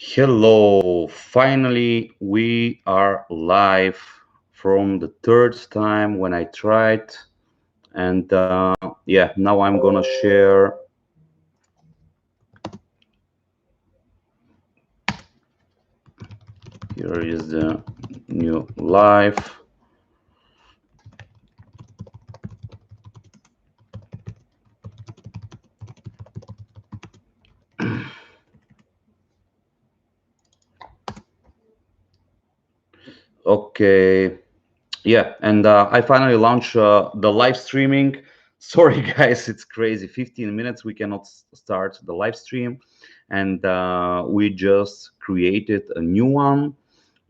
Hello, finally we are live from the third time when I tried, and yeah, now I'm gonna share. Here is the new live. Okay, yeah, and I finally launched the live streaming. Sorry, guys, it's crazy. 15 minutes we cannot start the live stream, and we just created a new one.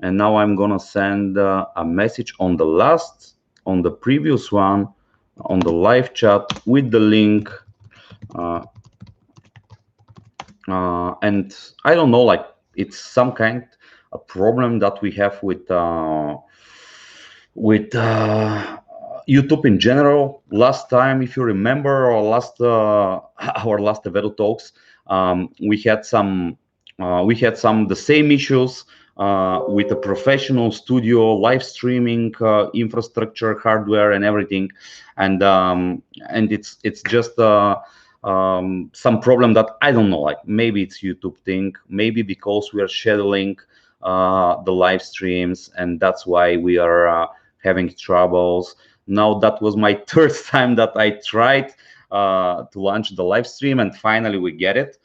And now I'm gonna send a message on the previous one, on the live chat with the link. Uh, and I don't know, like it's some kind of problem that we have with YouTube in general. Last time, if you remember, or last our last Evedo Talks, we had some the same issues with a professional studio, live streaming infrastructure, hardware, and everything, and it's just. Some problem that I don't know, like maybe it's YouTube thing, maybe because we are scheduling the live streams, and that's why we are having troubles. Now that was my third time that I tried to launch the live stream, and finally we get it.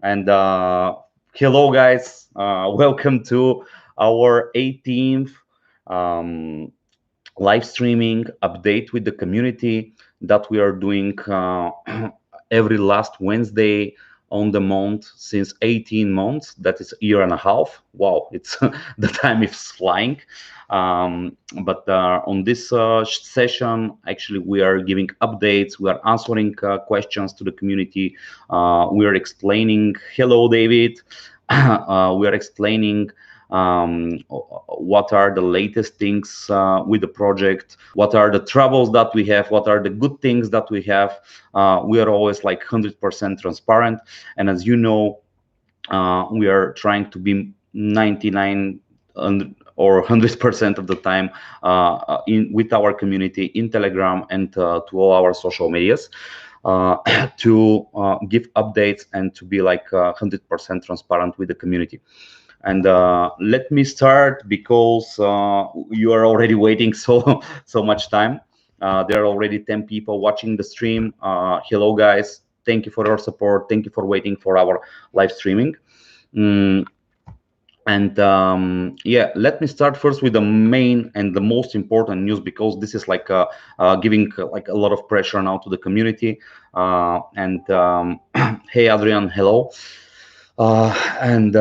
And hello, guys, welcome to our 18th um, live streaming update with the community that we are doing every last Wednesday on the month since 18 months. That is a year and a half. Wow, it's the time is flying. But on this session, actually, we are giving updates. We are answering questions to the community. We are explaining. Hello, David. We are explaining what are the latest things with the project, what are the troubles that we have, what are the good things that we have. We are always like 100% transparent, and as you know, we are trying to be 99 or 100% of the time in with our community in Telegram and to all our social medias. uh, to give updates and to be like 100% transparent with the community. And let me start because you are already waiting so much time. There are already 10 people watching the stream. Hello, guys. Thank you for your support. Thank you for waiting for our live streaming. Mm, and yeah, let me start first with the main and the most important news, because this is like giving like a lot of pressure now to the community. And hey, Adrian, hello. And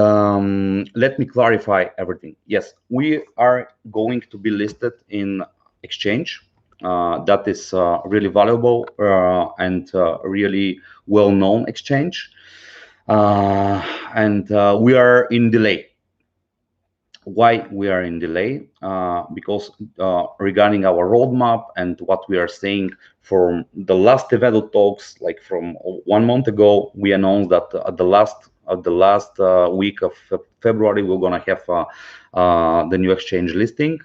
let me clarify everything. Yes, we are going to be listed in exchange. That is really valuable and really well-known exchange. And we are in delay. Why we are in delay? Because regarding our roadmap and what we are saying from the last Evedo Talks, like from 1 month ago, we announced that at the last week of February, we're gonna have the new exchange listing.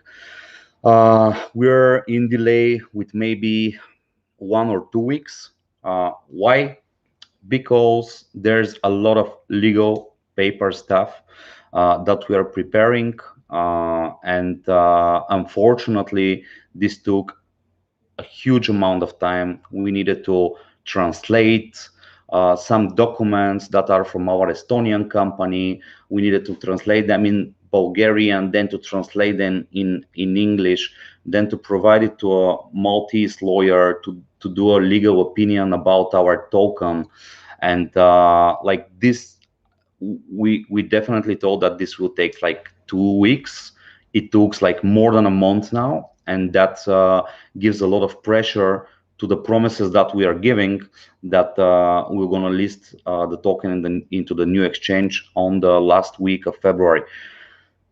We're in delay with maybe 1 or 2 weeks. Why? Because there's a lot of legal paper stuff that we are preparing, and unfortunately, this took a huge amount of time. We needed to translate some documents that are from our Estonian company. We needed to translate them in Bulgarian, then to translate them in English, then to provide it to a Maltese lawyer to do a legal opinion about our token. And like this, we definitely thought that this will take like 2 weeks. It took like more than a month now, and that gives a lot of pressure to the promises that we are giving, that we're going to list the token into the new exchange on the last week of February.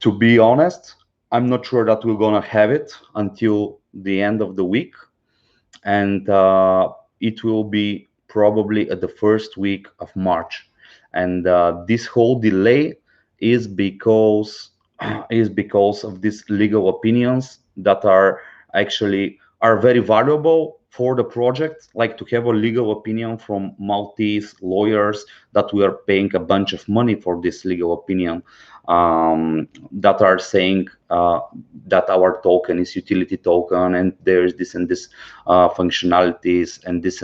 To be honest, I'm not sure that we're going to have it until the end of the week, and it will be probably at the first week of March. And this whole delay is because of these legal opinions that are actually are very valuable for the project, like to have a legal opinion from Maltese lawyers that we are paying a bunch of money for this legal opinion, that are saying that our token is utility token and there is this and this functionalities and this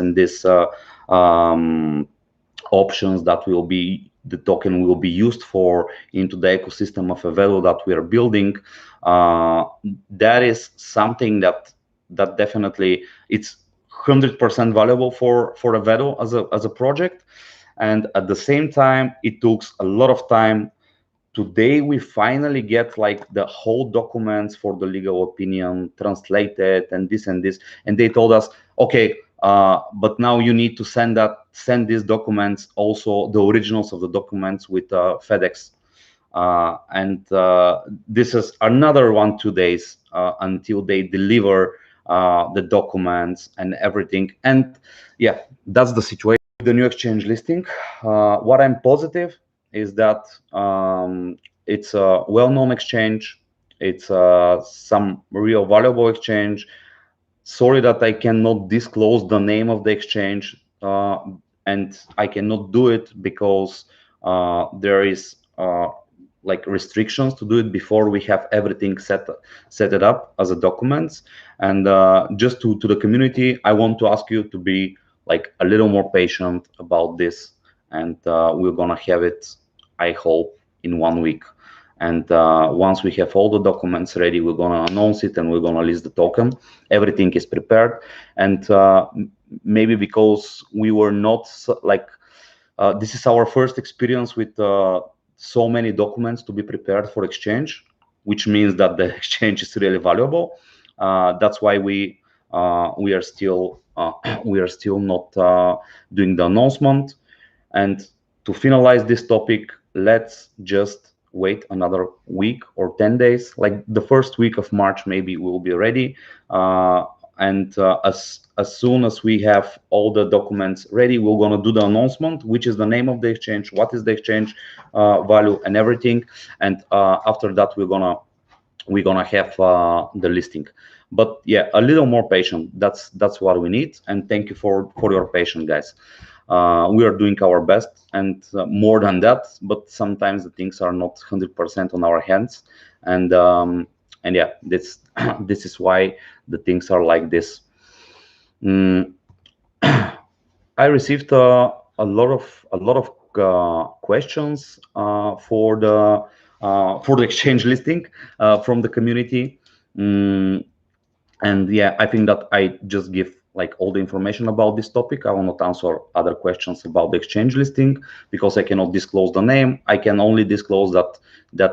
options that will be the token will be used for into the ecosystem of Evedo that we are building. That is something that definitely it's 100% valuable for Evedo as a project, and at the same time it took a lot of time. Today we finally get like the whole documents for the legal opinion translated and this and this, and they told us, okay, but now you need to send these documents, also the originals of the documents, with FedEx, and this is another 1-2 days until they deliver the documents and everything. And yeah, that's the situation with the new exchange listing. What I'm positive is that it's a well-known exchange. It's some real valuable exchange. Sorry that I cannot disclose the name of the exchange, and I cannot do it because there is like restrictions to do it before we have everything set it up as a documents. And just to the community, I want to ask you to be like a little more patient about this, and we're gonna have it, I hope, in 1 week. And once we have all the documents ready, we're gonna announce it and we're gonna list the token. Everything is prepared, and maybe because we were not like this is our first experience with so many documents to be prepared for exchange, which means that the exchange is really valuable. That's why we are still not doing the announcement. And to finalize this topic, let's just wait another week or 10 days. Like the first week of March, maybe we'll be ready. And as soon as we have all the documents ready, we're gonna do the announcement, which is the name of the exchange, what is the exchange value, and everything. And after that, we're gonna have the listing. But yeah, a little more patient. That's what we need. And thank you for your patience, guys. We are doing our best, and more than that. But sometimes the things are not 100% on our hands, and yeah, this this is why the things are like this. I received a lot of questions for the exchange listing from the community. And yeah, I think that I just give like all the information about this topic. I will not answer other questions about the exchange listing because I cannot disclose the name. I can only disclose that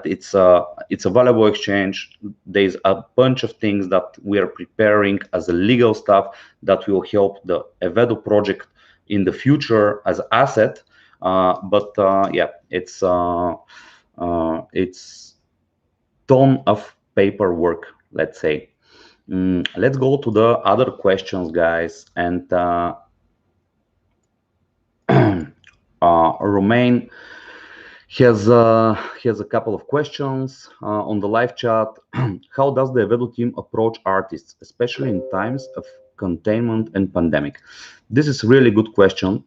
it's a valuable exchange. There's a bunch of things that we are preparing as a legal stuff that will help the Evedo project in the future as asset. But yeah, it's ton of paperwork, let's say. Let's go to the other questions, guys. And Romain has a couple of questions on the live chat. How does the Evedo team approach artists, especially in times of containment and pandemic? This is a really good question.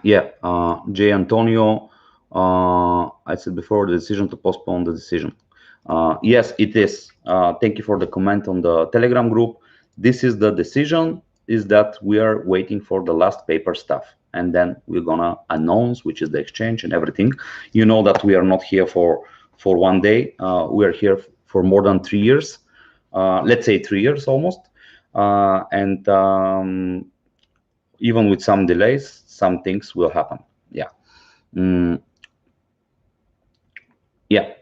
Yeah, J. Antonio, I said before, the decision to postpone the decision. Yes, it is. Thank you for the comment on the Telegram group. This is the decision, is that we are waiting for the last paper stuff, and then we're gonna announce which is the exchange and everything. You know that we are not here for 1 day. We are here for more than 3 years. Let's say 3 years almost. And even with some delays, some things will happen. Yeah. Yeah.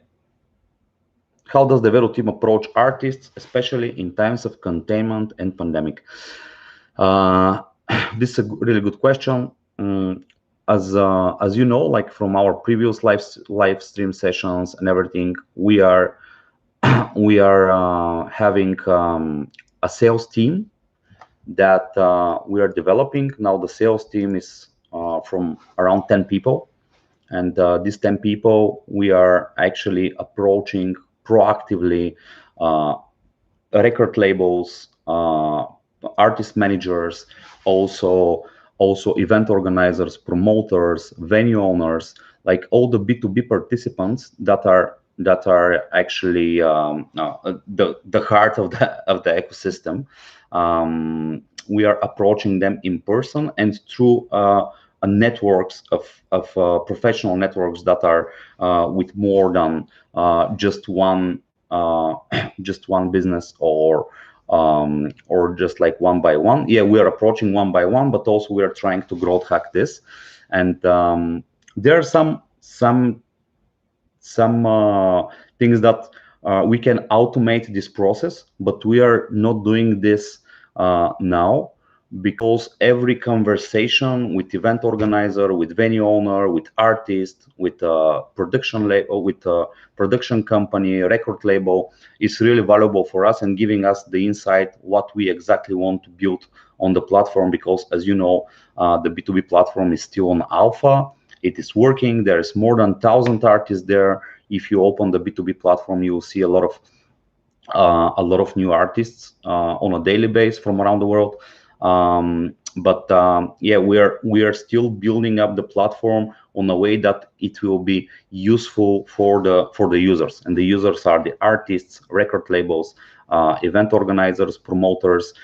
How does the Evedo team approach artists, especially in times of containment and pandemic? This is a really good question. As you know, like from our previous live stream sessions and everything, we are having a sales team that we are developing now. The sales team is from around 10 people, And these 10 people, we are actually approaching proactively record labels, artist managers, also event organizers, promoters, venue owners, like all the B2B participants that are actually the heart of the ecosystem. We are approaching them in person and through networks of professional networks that are with more than just one just one business, or just like one by one. Yeah, we are approaching one by one, but also we are trying to growth hack this. And there are some things that we can automate this process, but we are not doing this now, because every conversation with event organizer, with venue owner, with artist, with production label, with production company, record label, is really valuable for us and giving us the insight what we exactly want to build on the platform. Because as you know, the B2B platform is still on alpha. It is working. There's more than 1,000 artists there. If you open the B2B platform, you will see a lot of new artists on a daily basis from around the world. But yeah, we are still building up the platform on a way that it will be useful for the users, and the users are the artists, record labels, event organizers, promoters,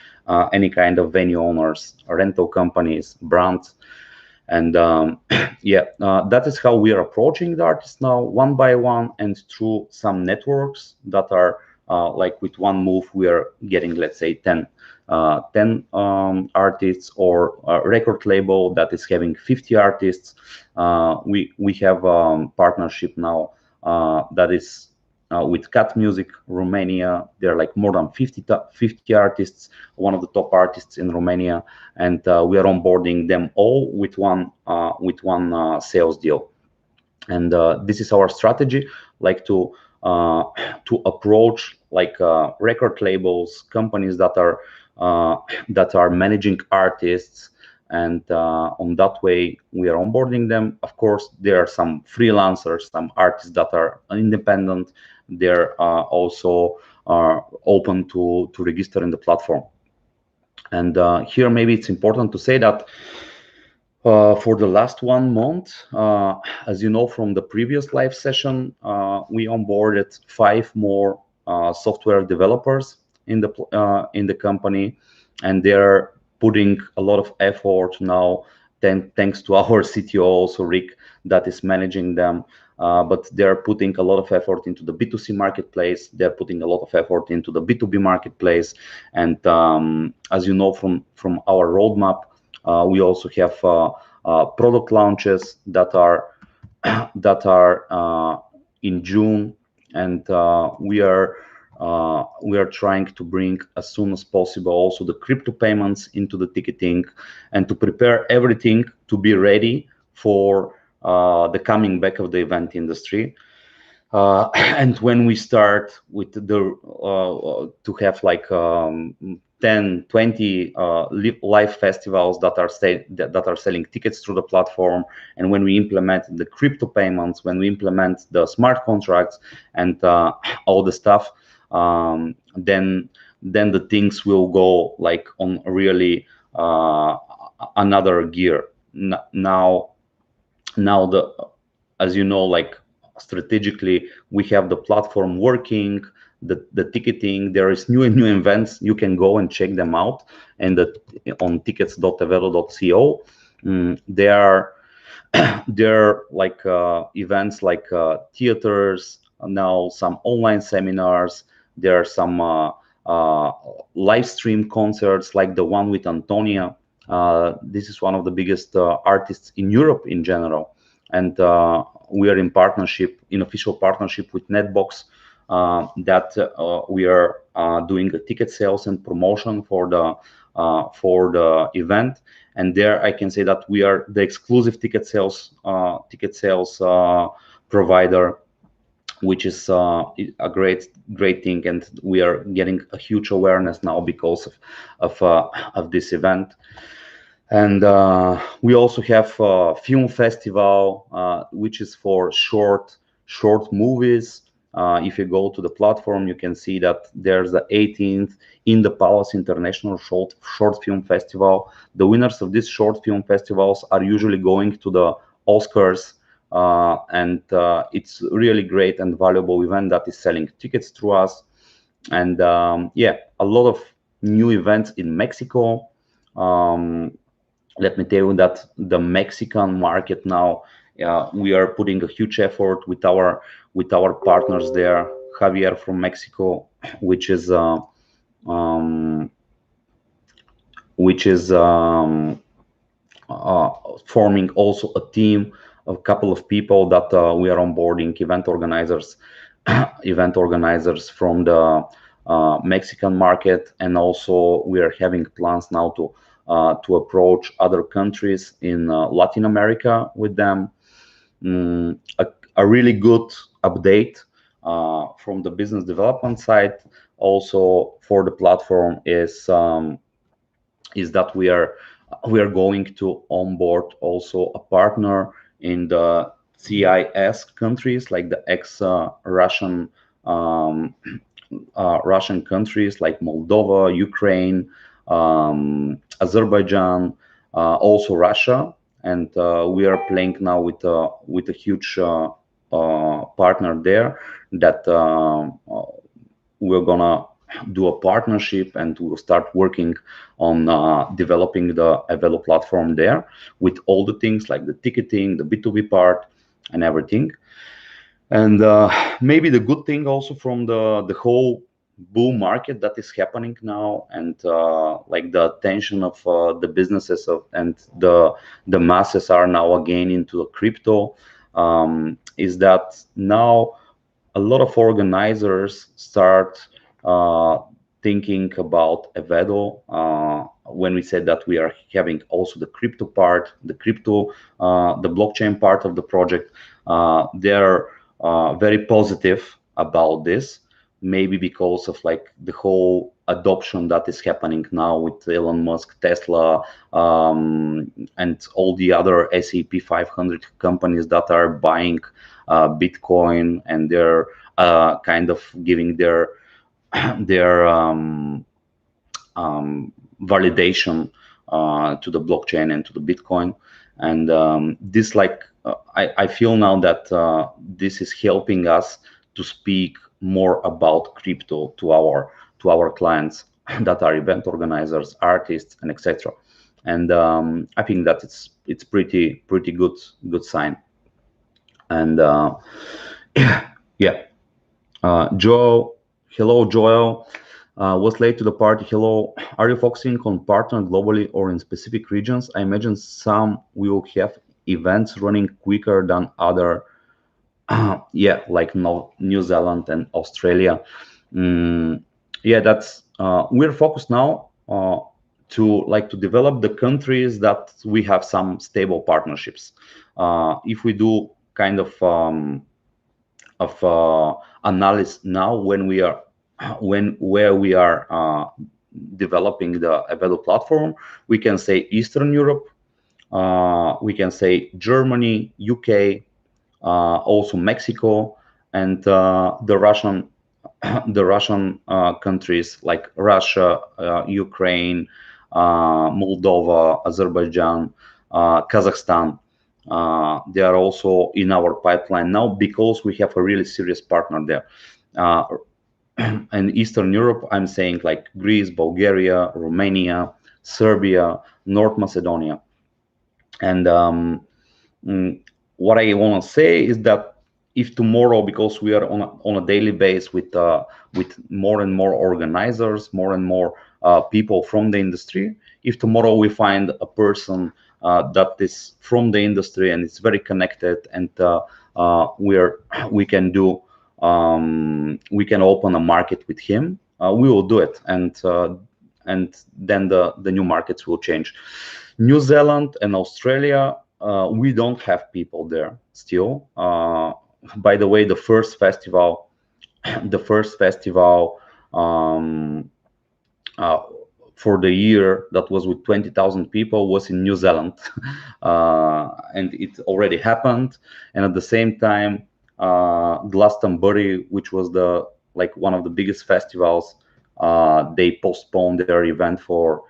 any kind of venue owners, rental companies, brands. And yeah, that is how we are approaching the artists now, one by one, and through some networks that are like with one move, we are getting, let's say, 10 artists, or a record label that is having 50 artists. We have partnership now that is with Cat Music Romania. There are like more than 50 artists, one of the top artists in Romania, and we are onboarding them all with one sales deal. And this is our strategy, like to approach like record labels, companies that are managing artists, and on that way we are onboarding them. Of course, there are some freelancers, some artists that are independent. They're also open to register in the platform. And here maybe it's important to say that for the last 1 month, as you know from the previous live session, we onboarded 5 more software developers in the company, and they're putting a lot of effort now. Thanks to our CTO, also Rick, that is managing them. But they're putting a lot of effort into the B2C marketplace. They're putting a lot of effort into the B2B marketplace. And as you know from our roadmap, we also have product launches that are in June, and we are trying to bring as soon as possible also the crypto payments into the ticketing, and to prepare everything to be ready for the coming back of the event industry. And when we start with to have like 10, 20 live festivals that are selling tickets through the platform, and when we implement the crypto payments, when we implement the smart contracts and all the stuff, then the things will go like on really another gear. Now as you know, like strategically, we have the platform working, the ticketing. There is new events. You can go and check them out, and on tickets.evedo.co. There are like events like theaters, now some online seminars. There are some live stream concerts like the one with Antonia. This is one of the biggest artists in Europe in general, and we are in official partnership with Netbox, that we are doing the ticket sales and promotion for the event. And there I can say that we are the exclusive ticket sales provider, which is a great thing, and we are getting a huge awareness now because of this event. And we also have a film festival, which is for short movies. If you go to the platform, you can see that there's the 18th in the Palace International Short Film Festival. The winners of these short film festivals are usually going to the Oscars, and it's really great and valuable event that is selling tickets through us. And yeah, a lot of new events in Mexico. Um, Let me tell you that the Mexican market now, we are putting a huge effort with our partners there. Javier from Mexico, which is um, which is uh, forming also a team, a couple of people that we are onboarding, event organizers, event organizers from the Mexican market, and also we are having plans now to approach other countries in Latin America with them. A really good update from the business development side, also for the platform, is that we are going to onboard also a partner in the CIS countries, like the ex-Russian Russian countries like Moldova, Ukraine, Azerbaijan, also Russia, and we are playing now with a huge partner there that we're gonna do a partnership, and we'll start working on developing the Evedo platform there with all the things like the ticketing, the B2B part, and everything. And maybe the good thing also from the whole bull market that is happening now, and like the attention of the businesses and the masses are now again into the crypto, is that now a lot of organizers start uh, thinking about Evedo. When we said that we are having also the crypto part, the blockchain part of the project, they're very positive about this. Maybe because of like the whole adoption that is happening now with Elon Musk, Tesla, and all the other S&P 500 companies that are buying Bitcoin, and they're kind of giving their validation to the blockchain and to the Bitcoin. And this, like, I feel now that this is helping us to speak more about crypto to our clients that are event organizers, artists, and etc. And I think that it's pretty good sign. And yeah, Joel, hello, Joel. Was late to the party. Hello. Are you focusing on partner globally or in specific regions? I imagine some will have events running quicker than other. Yeah, like New Zealand and Australia. Mm, yeah, that's we're focused now to develop the countries that we have some stable partnerships. If we do kind of analysis now when we are where we are developing the Evedo platform, we can say Eastern Europe, we can say Germany, UK, also Mexico, and the Russian countries like Russia, Ukraine, Moldova, Azerbaijan, Kazakhstan. They are also in our pipeline now because we have a really serious partner there. Uh, and Eastern Europe, I'm saying like Greece, Bulgaria, Romania, Serbia, North Macedonia. And what I want to say is that if tomorrow, because we are on a daily basis with more and more organizers, more and more people from the industry, if tomorrow we find a person that is from the industry and it's very connected, and we can do we can open a market with him, we will do it, and then the new markets will change. New Zealand and Australia, we don't have people there still. By the way, the first festival, the first festival um, uh, for the year that was with 20,000 people was in New Zealand, and it already happened. And at the same time, Glastonbury, which was the like one of the biggest festivals, they postponed their event for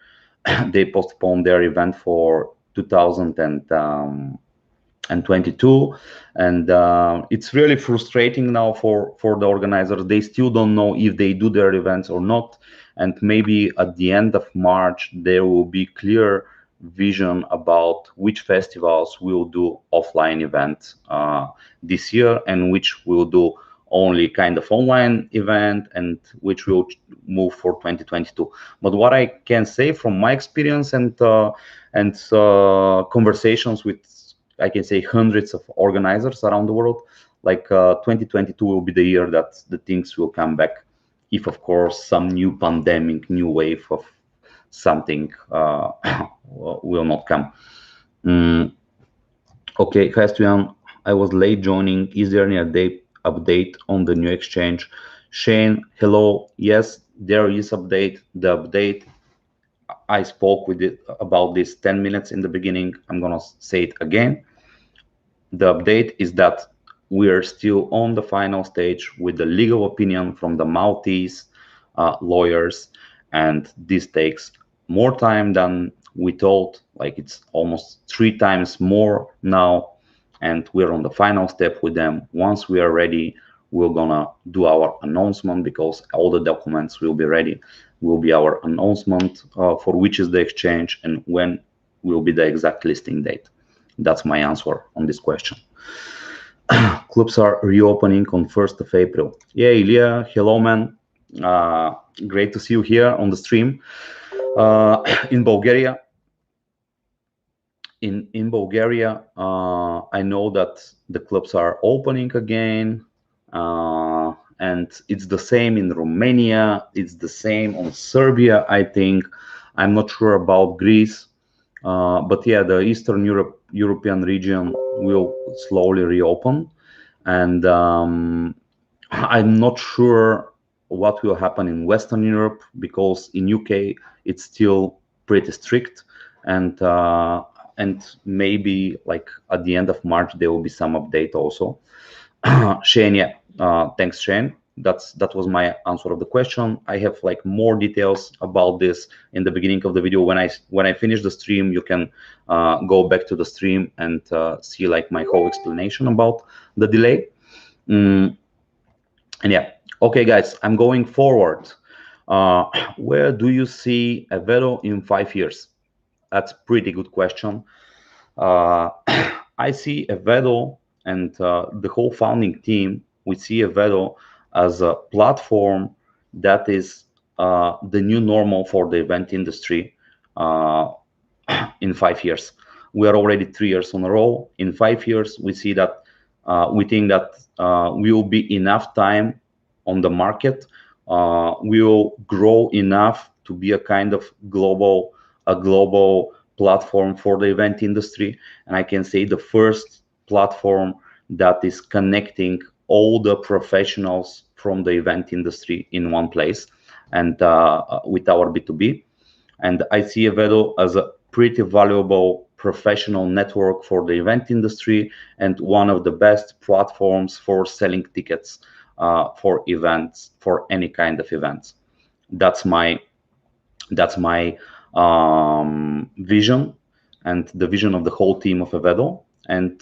2022, and it's really frustrating now for the organizers. They still don't know if they do their events or not, and maybe at the end of March there will be clear vision about which festivals will do offline events this year and which will do only kind of online event and which will move for 2022. But what I can say from my experience and conversations with, I can say, hundreds of organizers around the world, like 2022 will be the year that the things will come back, if of course some new pandemic, new wave of something will not come. Okay, question. I was late joining. Is there any update on the new exchange? Shane, hello. Yes, there is update. The update, I spoke with it about this 10 minutes in the beginning. I'm gonna say it again. The update is that we are still on the final stage with the legal opinion from the Maltese lawyers, and this takes more time than we thought. Like it's almost 3 times more now, and we're on the final step with them. Once we are ready, we're gonna do our announcement, because all the documents will be ready. Will be our announcement for which is the exchange and when will be the exact listing date. That's my answer on this question. Clubs are reopening on 1st of April. Yeah, Ilya, hello, man. Great to see you here on the stream. In Bulgaria, in Bulgaria, I know that the clubs are opening again, and it's the same in Romania. It's the same on Serbia, I think. I'm not sure about Greece, but yeah, the Eastern European region will slowly reopen, and I'm not sure what will happen in Western Europe, because in UK it's still pretty strict, and maybe like at the end of March there will be some update also. Shane, yeah, thanks, Shane. That was my answer of the question. I have like more details about this in the beginning of the video. When I finish the stream, you can go back to the stream and see like my whole explanation about the delay. And yeah, okay, guys, I'm going forward. Where do you see Evedo in 5 years? That's a pretty good question. I see Evedo and the whole founding team, we see Evedo as a platform that is the new normal for the event industry in 5 years. We are already 3 years on a row. In 5 years, we see that we think that we will be enough time on the market. We will grow enough to be a kind of global platform for the event industry, and I can say the first platform that is connecting all the professionals from the event industry in one place, and with our B2B. And I see Evedo as a pretty valuable professional network for the event industry and one of the best platforms for selling tickets for events, for any kind of events. That's my vision and the vision of the whole team of Evedo. And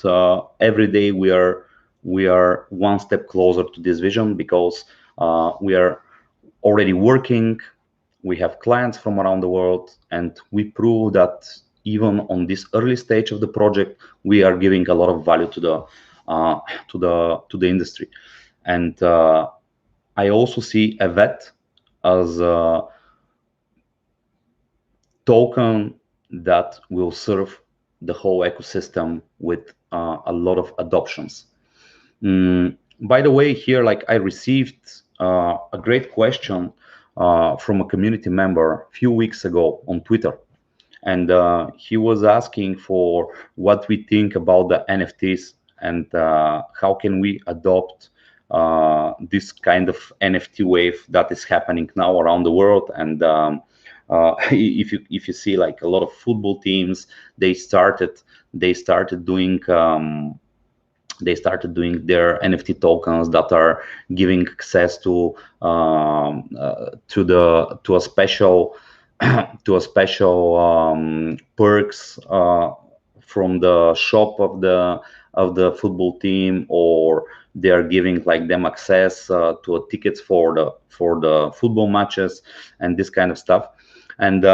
every day we are one step closer to this vision, because we are already working. We have clients from around the world, and we prove that even on this early stage of the project, we are giving a lot of value to the industry. And I also see Evet as a token that will serve the whole ecosystem with a lot of adoptions. By the way, here, like, I received a great question from a community member a few weeks ago on Twitter, and he was asking for what we think about the NFTs and how can we adopt this kind of NFT wave that is happening now around the world, and if you see like a lot of football teams, they started doing their NFT tokens that are giving access to a special perks from the shop of the football team, or they are giving like them access to tickets for the football matches and this kind of stuff. And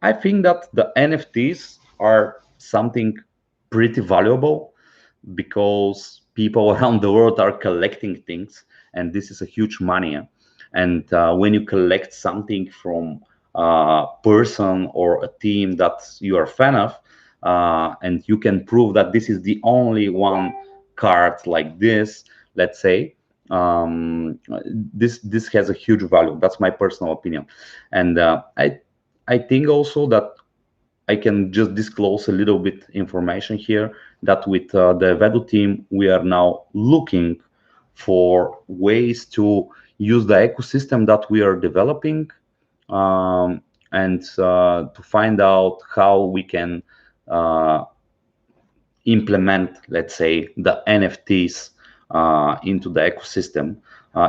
I think that the NFTs are something pretty valuable because people around the world are collecting things, and this is a huge money. And when you collect something from a person or a team that you are a fan of, and you can prove that this is the only one card like this, let's say, this has a huge value. That's my personal opinion. And I think also that I can just disclose a little bit information here that with the Evedo team, we are now looking for ways to use the ecosystem that we are developing, and to find out how we can uh, implement, let's say, the NFTs into the ecosystem.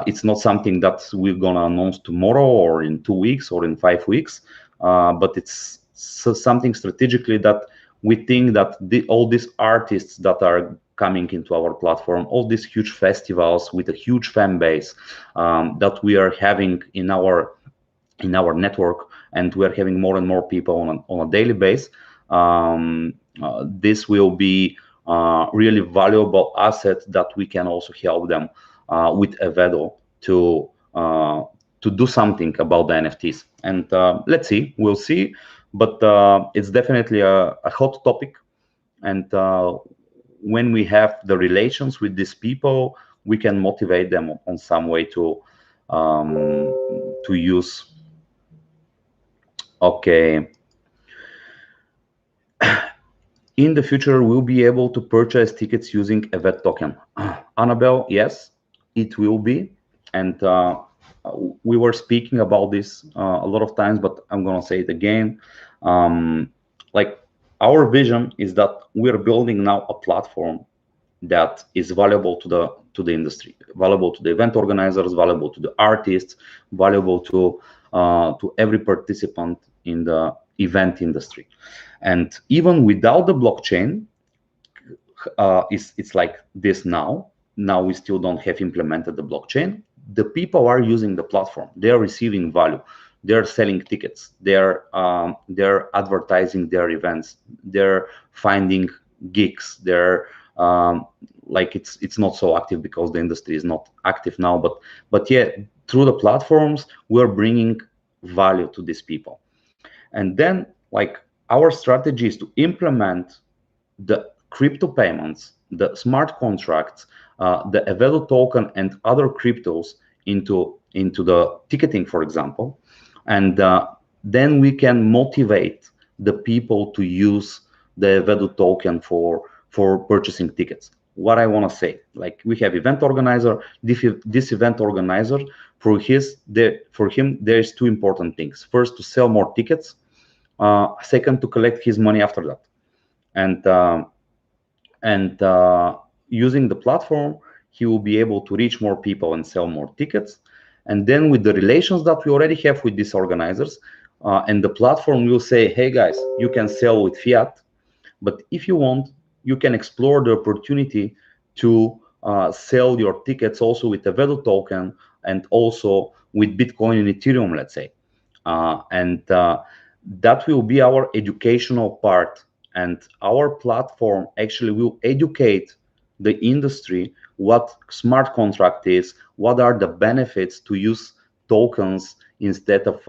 It's not something that we're gonna announce tomorrow or in 2 weeks or in 5 weeks, but it's something strategically that we think that all these artists that are coming into our platform, all these huge festivals with a huge fan base that we are having in our network, and we're having more and more people on a daily basis. This will be really valuable asset that we can also help them with Evedo to do something about the NFTs. And let's see, we'll see. But it's definitely a hot topic. And when we have the relations with these people, we can motivate them on some way to use. Okay. In the future, we'll be able to purchase tickets using Evedo token. Annabelle, yes, it will be. And we were speaking about this a lot of times, but I'm going to say it again. Like, our vision is that we're building now a platform that is valuable to the industry, valuable to the event organizers, valuable to the artists, valuable to every participant in the event industry. And even without the blockchain, it's like this now. Now we still don't have implemented the blockchain. The people are using the platform. They are receiving value. They're selling tickets. They're advertising their events. They're finding gigs. They're like it's not so active because the industry is not active now. But yeah, through the platforms, we're bringing value to these people. And then, like, our strategy is to implement the crypto payments, the smart contracts, the Evedo token, and other cryptos into the ticketing, for example. And then we can motivate the people to use the Evedo token for purchasing tickets. What I want to say, like, we have event organizer. This event organizer, for him, there's two important things. First, to sell more tickets. Second, to collect his money after that. And using the platform, he will be able to reach more people and sell more tickets. And then with the relations that we already have with these organizers, and the platform will say, hey guys, you can sell with fiat, but if you want, you can explore the opportunity to sell your tickets also with the Evedo token and also with Bitcoin and Ethereum, let's say. And that will be our educational part. And our platform actually will educate the industry what smart contract is, what are the benefits to use tokens instead of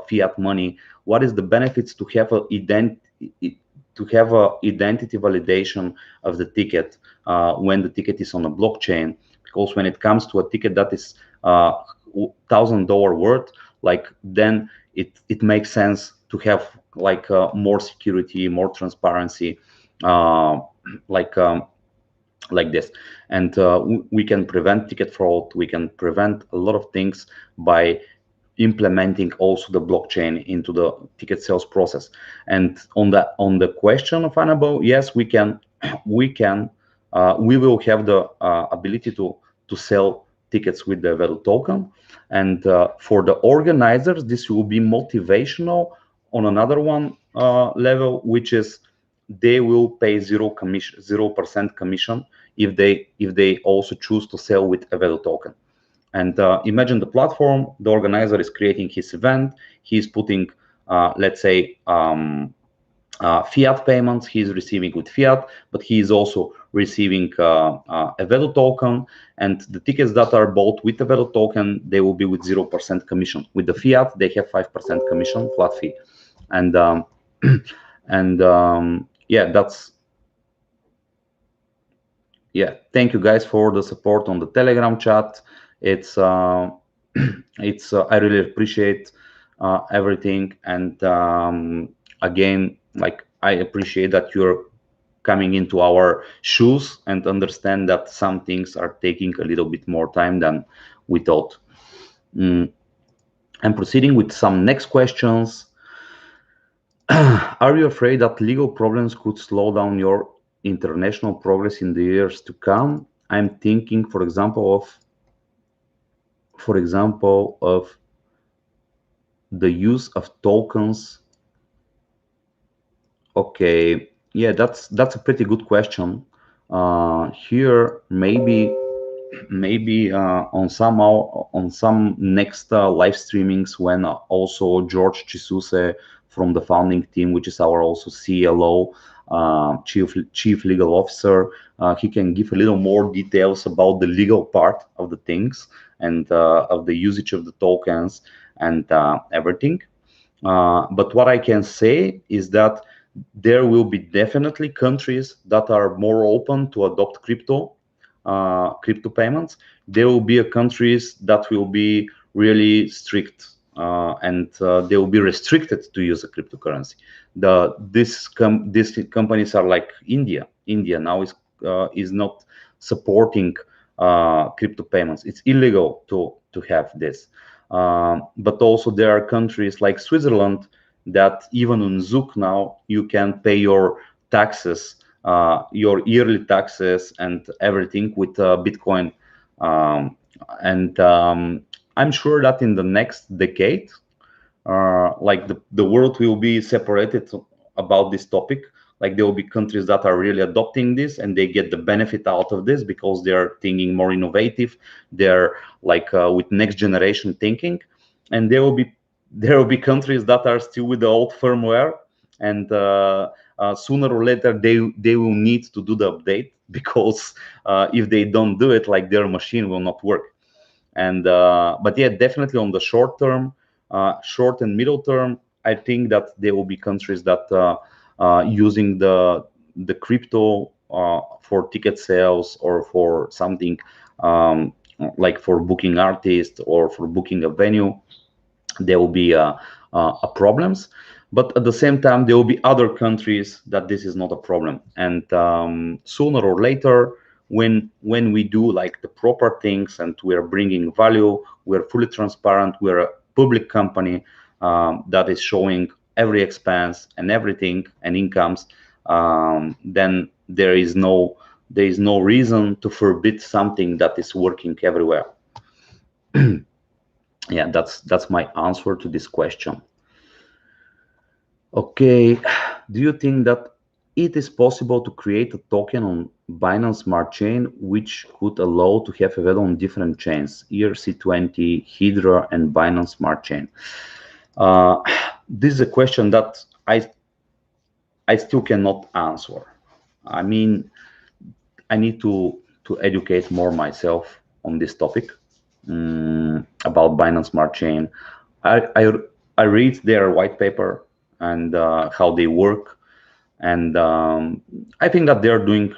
fiat money, what is the benefits to have a identity validation of the ticket when the ticket is on a blockchain. Because when it comes to a ticket that is $1,000 worth, like, then it makes sense to have like more security, more transparency, like this. And we can prevent ticket fraud. We can prevent a lot of things by implementing also the blockchain into the ticket sales process. And on the question of Annabelle, yes, we can we will have the ability to sell tickets with the Evedo token. And for the organizers, this will be motivational on another one level, which is they will pay 0% commission if they also choose to sell with Evedo token. And imagine the platform, the organizer is creating his event, he's putting, let's say, fiat payments, he's receiving with fiat, but he is also receiving a Evedo token, and the tickets that are bought with Evedo token, they will be with 0% commission. With the fiat, they have 5% commission, flat fee. And yeah, thank you guys for the support on the Telegram chat. It's I really appreciate everything, and again, like, I appreciate that you're coming into our shoes and understand that some things are taking a little bit more time than we thought. I'm proceeding with some next questions. Are you afraid that legal problems could slow down your international progress in the years to come? I'm thinking, for example, of the use of tokens. Okay, yeah, that's a pretty good question. Here, maybe on some next live streamings, when also George Chisuse from the founding team, which is our also CLO, chief legal officer, he can give a little more details about the legal part of the things and of the usage of the tokens and everything. But what I can say is that there will be definitely countries that are more open to adopt crypto payments. There will be countries that will be really strict and they will be restricted to use a cryptocurrency. These companies are like India. India now is not supporting crypto payments. It's illegal to have this. But also there are countries like Switzerland that even on Zook now you can pay your taxes, your yearly taxes and everything with Bitcoin. I'm sure that in the next decade, like the world will be separated about this topic. Like there will be countries that are really adopting this and they get the benefit out of this because they're thinking more innovative. They're like with next generation thinking, and there will be countries that are still with the old firmware, and sooner or later they will need to do the update because if they don't do it, like their machine will not work. And but yeah, definitely on the short term, short and middle term, I think that there will be countries that using the crypto for ticket sales or for something like for booking artists or for booking a venue. There will be problems, but at the same time there will be other countries that this is not a problem. And sooner or later, when we do like the proper things and we are bringing value, we're fully transparent, we're a public company that is showing every expense and everything and incomes, then there is no reason to forbid something that is working everywhere. Yeah, that's my answer to this question. Okay, do you think that it is possible to create a token on Binance Smart Chain which could allow to have Evedo on different chains, ERC20, Hydra, and Binance Smart Chain? This is a question that I still cannot answer. I mean, I need to educate more myself on this topic about Binance Smart Chain. I read their white paper and how they work, and I think that they're doing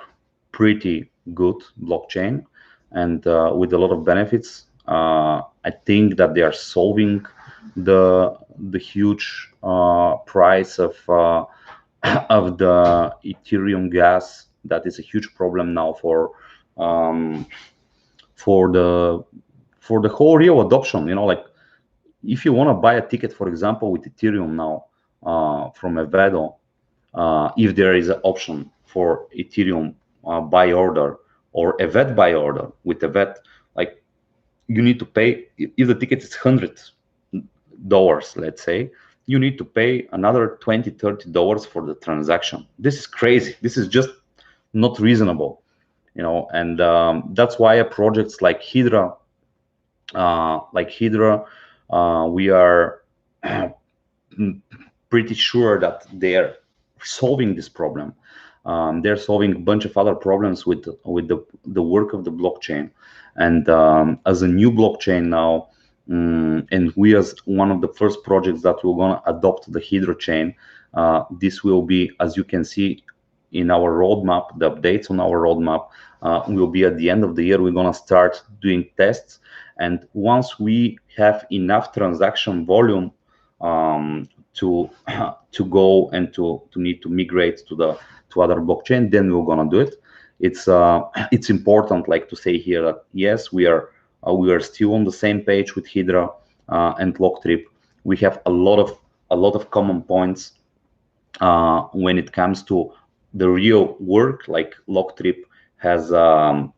pretty good blockchain and with a lot of benefits. I think that they are solving the huge price of the Ethereum gas. That is a huge problem now for the whole real adoption. You know, like if you want to buy a ticket, for example, with Ethereum now from Evedo, if there is an option for Ethereum buy order or Evedo buy order with Evedo, like you need to pay, if the ticket is $100, let's say, you need to pay another $20-30 for the transaction. This is crazy. This is just not reasonable, you know. And that's why projects like Hydra, we are pretty sure that they're solving this problem. They're solving a bunch of other problems with the work of the blockchain. And as a new blockchain now, and we as one of the first projects that we're going to adopt the Hydra chain, this will be, as you can see in our roadmap, the updates on our roadmap will be at the end of the year. We're going to start doing tests. And once we have enough transaction volume to go and to need to migrate to other blockchain, then we're gonna do it. It's important, like, to say here that yes, we are still on the same page with Hydra and Locktrip. We have a lot of common points when it comes to the real work. Like Locktrip has the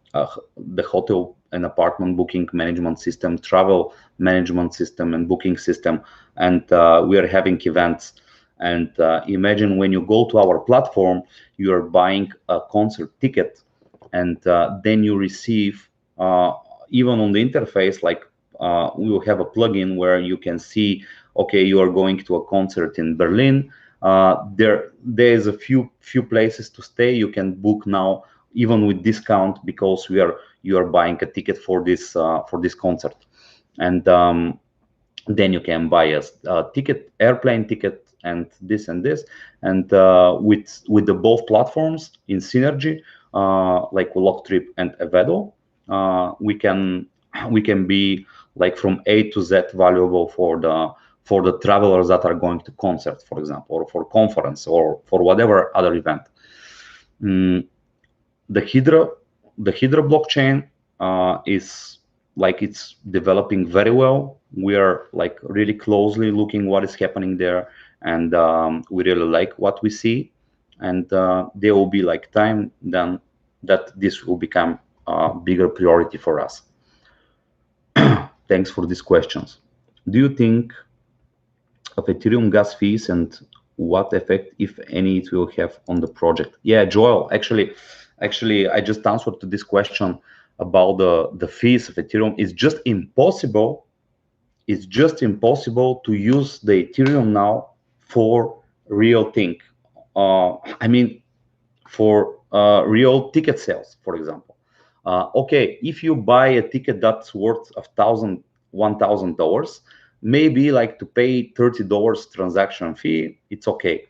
hotel and apartment booking management system, travel management system, and booking system, and we are having events. And imagine when you go to our platform, you are buying a concert ticket, and then you receive, even on the interface, like we will have a plugin where you can see, okay, you are going to a concert in Berlin. There is a few places to stay. You can book now, even with discount, because you are buying a ticket for this concert. And then you can buy a ticket, airplane ticket, and this and this. And with the both platforms in synergy, like Locktrip and Evedo, we can be like from A to Z valuable for the travelers that are going to concert, for example, or for conference, or for whatever other event. The Hydra blockchain is like, it's developing very well. We are like really closely looking what is happening there, and we really like what we see. And there will be like time then that this will become a bigger priority for us. Thanks for these questions. Do you think of Ethereum gas fees and what effect, if any, it will have on the project? Yeah, Joel, actually, I just answered to this question about the fees of Ethereum. It's just impossible. It's just impossible to use the Ethereum now for real thing. I mean, for real ticket sales, for example. Okay, if you buy a ticket that's worth $1,000, maybe like to pay $30 transaction fee, it's okay.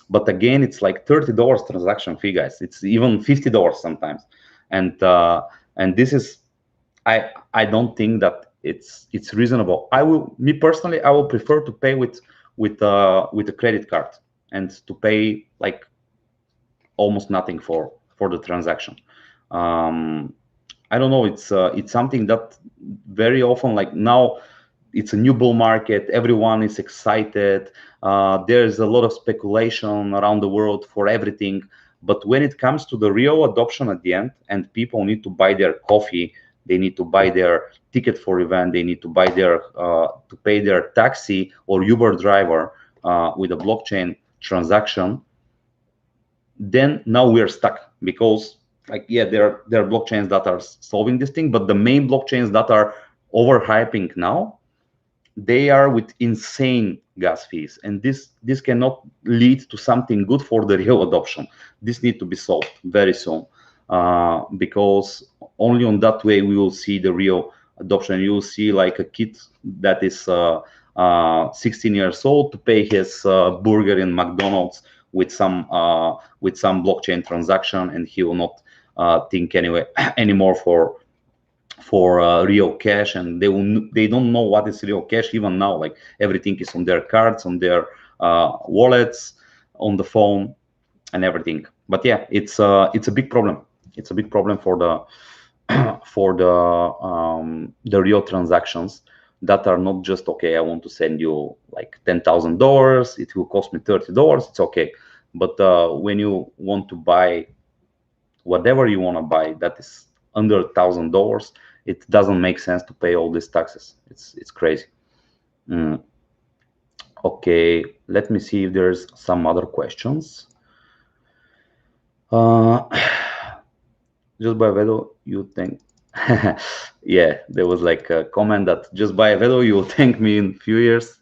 But again, it's like $30 transaction fee, guys. It's even $50 sometimes, and this is, I don't think that it's reasonable. Me personally, I will prefer to pay with a credit card, and to pay like almost nothing for the transaction. I don't know. It's something that very often, like now, it's a new bull market. Everyone is excited. There's a lot of speculation around the world for everything. But when it comes to the real adoption at the end, and people need to buy their coffee, they need to buy their ticket for event, they need to buy to pay their taxi or Uber driver with a blockchain transaction, then now we're stuck. Because like, yeah, there are blockchains that are solving this thing, but the main blockchains that are overhyping now, they are with insane gas fees, and this cannot lead to something good for the real adoption. This needs to be solved very soon, because only on that way we will see the real adoption. You will see like a kid that is 16 years old to pay his burger in McDonald's with some blockchain transaction, and he will not think anymore for real cash, and they don't know what is real cash even now. Like everything is on their cards, on their wallets, on the phone, and everything. But yeah, it's a big problem. It's a big problem for the real transactions. that are not just, okay, I want to send you like $10,000, it will cost me $30, it's okay. But when you want to buy whatever you want to buy that is under $1,000, it doesn't make sense to pay all these taxes. It's crazy. Mm. Okay, let me see if there's some other questions. Uh, just buy Evedo, you think? Yeah, there was like a comment that just buy Evedo, you will thank me in a few years.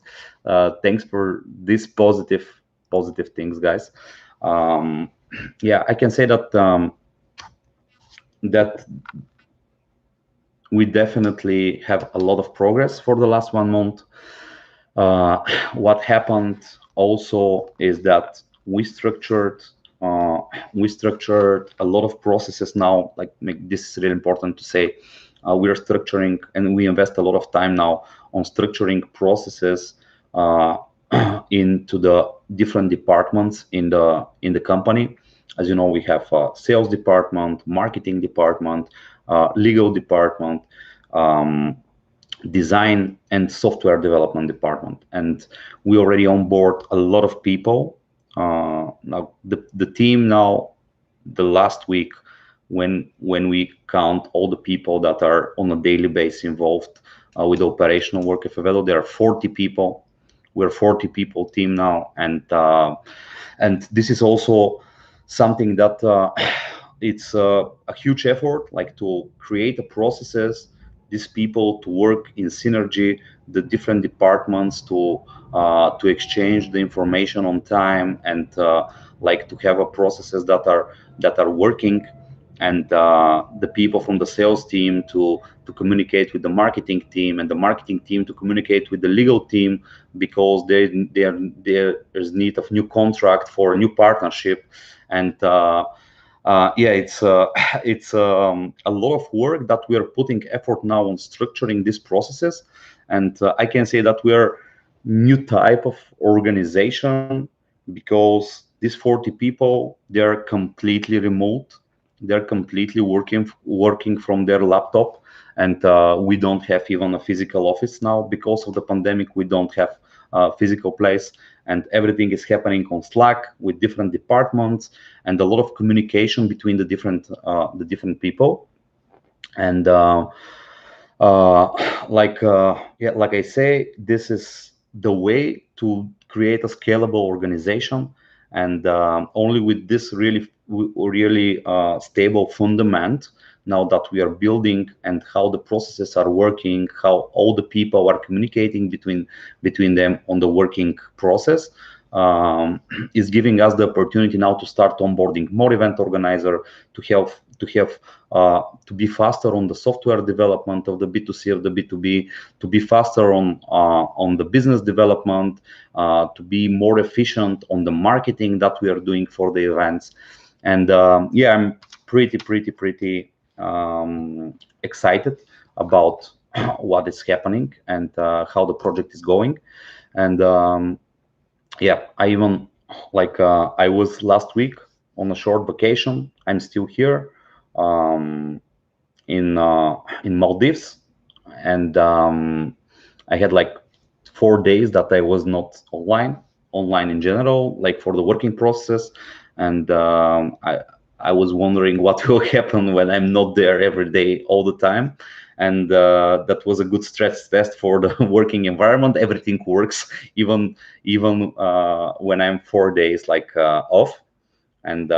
Thanks for these positive things, guys. Um, yeah, I can say that that we definitely have a lot of progress for the last 1 month. Uh, what happened also is that uh, we structured a lot of processes now. Like, this is really important to say. We are structuring and we invest a lot of time now on structuring processes uh, into the different departments in the company. As you know, we have a sales department, marketing department, legal department. Design and software development department, and we already onboard a lot of people. Now the team now, the last week, when we count all the people that are on a daily basis involved with the operational work of Evedo, there are 40 people. We're 40 people team now, and this is also something that it's a huge effort, like to create the processes, these people to work in synergy, the different departments to exchange the information on time, and like to have a processes that are working, and the people from the sales team to communicate with the marketing team, and the marketing team to communicate with the legal team, because there's need of new contract for a new partnership. And yeah, it's a lot of work that we are putting effort now on structuring these processes. And I can say that we are new type of organization, because these 40 people, they're completely remote. They're completely working from their laptop, and we don't have even a physical office now because of the pandemic. We don't have a physical place, and everything is happening on Slack with different departments, and a lot of communication between the different people. And yeah, like I say, this is the way to create a scalable organization. And only with this really stable fundament, now that we are building, and how the processes are working, how all the people are communicating between them on the working process, is giving us the opportunity now to start onboarding more event organizer, to be faster on the software development of the B2C, of the B2B, to be faster on the business development, to be more efficient on the marketing that we are doing for the events. And yeah, I'm pretty excited about what is happening, and how the project is going. And yeah, I even I was last week on a short vacation. I'm still here in Maldives, and I had like 4 days that I was not online in general, like for the working process. And I was wondering what will happen when I'm not there every day all the time. And that was a good stress test for the working environment. Everything works, even when I'm 4 days off. And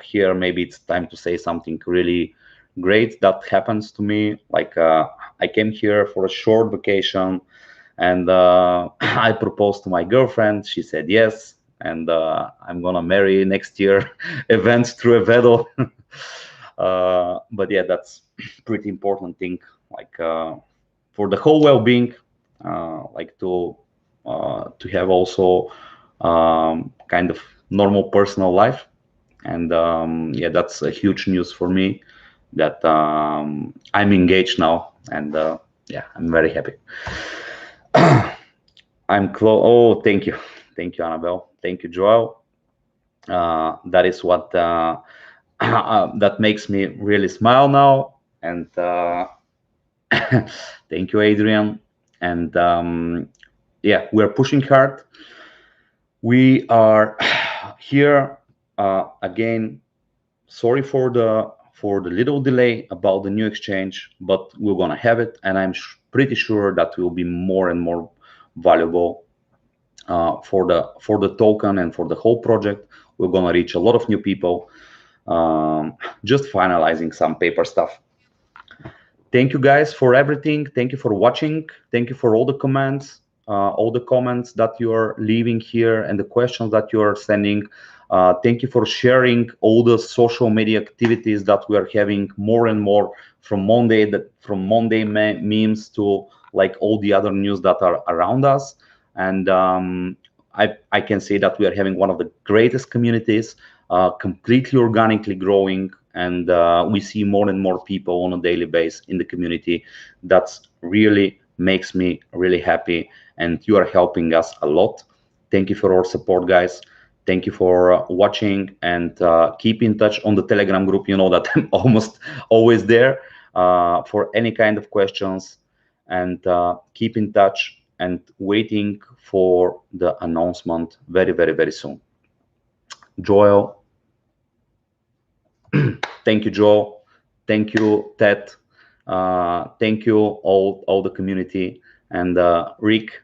here maybe it's time to say something really great that happens to me. I came here for a short vacation, and I proposed to my girlfriend. She said yes, and I'm gonna marry next year. Events through Evedo. But yeah, that's pretty important thing, for the whole well-being, to have also kind of normal personal life. And yeah, that's a huge news for me, that I'm engaged now. And yeah, I'm very happy. I'm close. Oh, thank you, Annabelle. Thank you, Joel. That is what that makes me really smile now. And thank you, Adrian. and yeah, we're pushing hard. We are here again. Sorry for the little delay about the new exchange, but we're gonna have it, and I'm pretty sure that will be more and more valuable for the token and for the whole project. We're gonna reach a lot of new people. Just finalizing some paper stuff. Thank you guys for everything. Thank you for watching. Thank you for all the comments, that you are leaving here, and the questions that you are sending. Thank you for sharing all the social media activities that we are having more and more, from Monday memes to like all the other news that are around us. And I can say that we are having one of the greatest communities, completely organically growing, and we see more and more people on a daily basis in the community. That's really makes me really happy, and you are helping us a lot. Thank you for our support, guys. Thank you for watching, and keep in touch on the Telegram group. You know that I'm almost always there for any kind of questions, and keep in touch, and waiting for the announcement very, very, very soon. Joel, thank you, Joel. Thank you, Ted. Thank you, all the community, and Rick.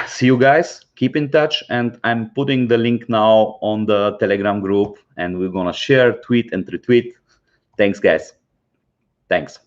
See you guys. Keep in touch, and I'm putting the link now on the Telegram group, and we're gonna share, tweet, and retweet. Thanks, guys. Thanks.